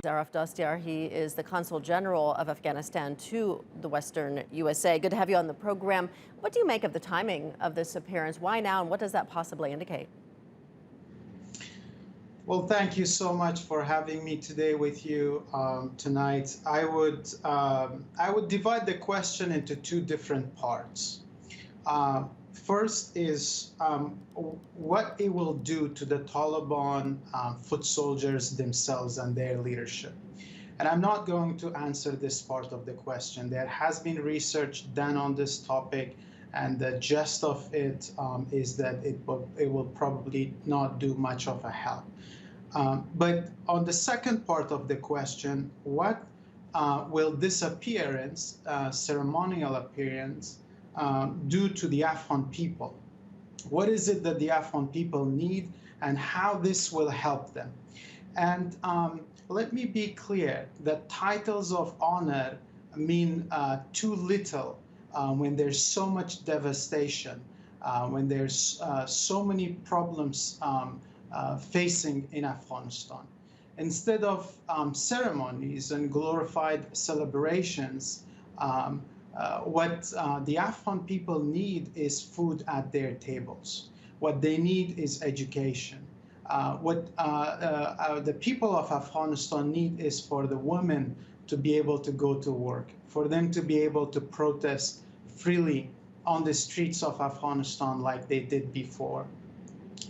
Aref Dostyar. He is the Consul General of Afghanistan to the Western USA. Good to have you on the program. What do you make of the timing of this appearance? Why now, and what does that possibly indicate? Well, thank you so much for having me today with you tonight. I would divide the question into two different parts. First is what it will do to the Taliban foot soldiers themselves and their leadership. And I'm not going to answer this part of the question. There has been research done on this topic, and the gist of it is that it will probably not do much of a help. But on the second part of the question, what will this appearance, ceremonial appearance, do to the Afghan people? What is it that the Afghan people need, and how this will help them? And let me be clear that titles of honor mean too little when there's so much devastation, when there's so many problems facing in Afghanistan. Instead of ceremonies and glorified celebrations, what the Afghan people need is food at their tables. What they need is education. What the people of Afghanistan need is for the women to be able to go to work, for them to be able to protest freely on the streets of Afghanistan like they did before.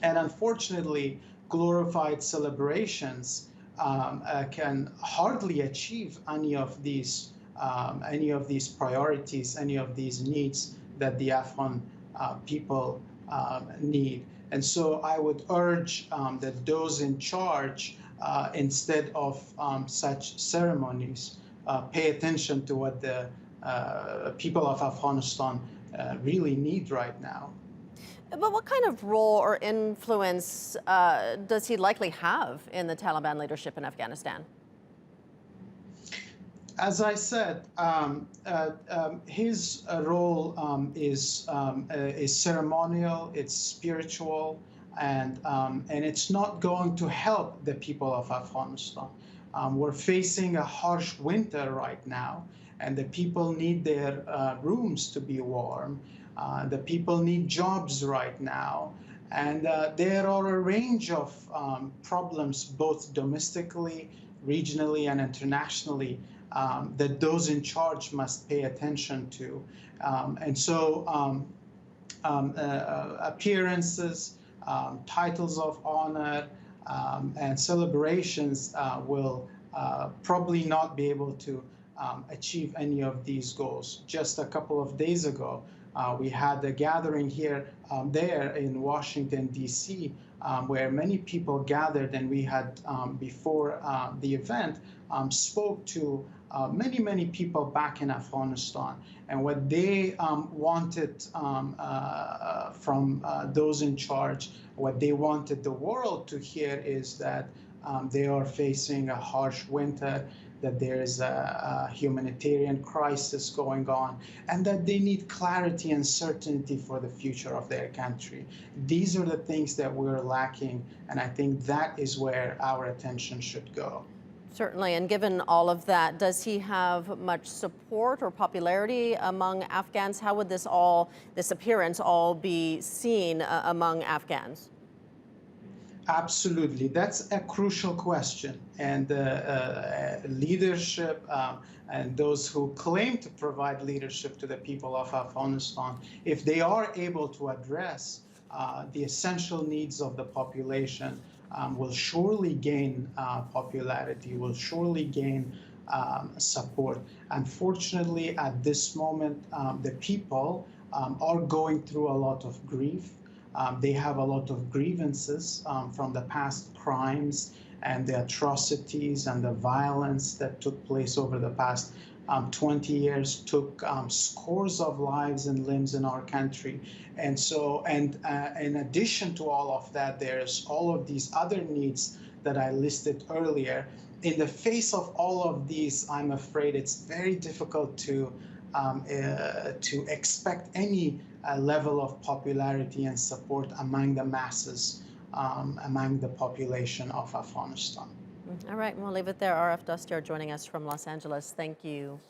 And unfortunately, glorified celebrations can hardly achieve any of these priorities, any of these needs that the Afghan people need. And so I would urge that those in charge, instead of such ceremonies, pay attention to what the people of Afghanistan really need right now. But what kind of role or influence does he likely have in the Taliban leadership in Afghanistan? As I said, his role is ceremonial, it's spiritual, and it's not going to help the people of Afghanistan. We're facing a harsh winter right now, and the people need their rooms to be warm. The people need jobs right now. And there are a range of problems, both domestically, regionally, and internationally, that those in charge must pay attention to. And so appearances, titles of honor, and celebrations will probably not be able to achieve any of these goals. Just a couple of days ago, we had a gathering here, there in Washington, D.C., where many people gathered, and we had, before the event, spoke to many people back in Afghanistan. And what they wanted from those in charge, what they wanted the world to hear is that they are facing a harsh winter, that there is a humanitarian crisis going on, and that they need clarity and certainty for the future of their country. These are the things that we're lacking, and I think that is where our attention should go. Certainly, and given all of that, does he have much support or popularity among Afghans? How would this appearance all be seen among Afghans? Absolutely. That's a crucial question. And leadership and those who claim to provide leadership to the people of Afghanistan, if they are able to address the essential needs of the population, will surely gain popularity, will surely gain support. Unfortunately, at this moment, the people are going through a lot of grief. They have a lot of grievances from the past crimes and the atrocities and the violence that took place over the past 20 years, took scores of lives and limbs in our country. And so, in addition to all of that, there's all of these other needs that I listed earlier. In the face of all of these, I'm afraid it's very difficult to expect any level of popularity and support among the masses, among the population of Afghanistan. All right, we'll leave it there. Aref Dostyar joining us from Los Angeles. Thank you.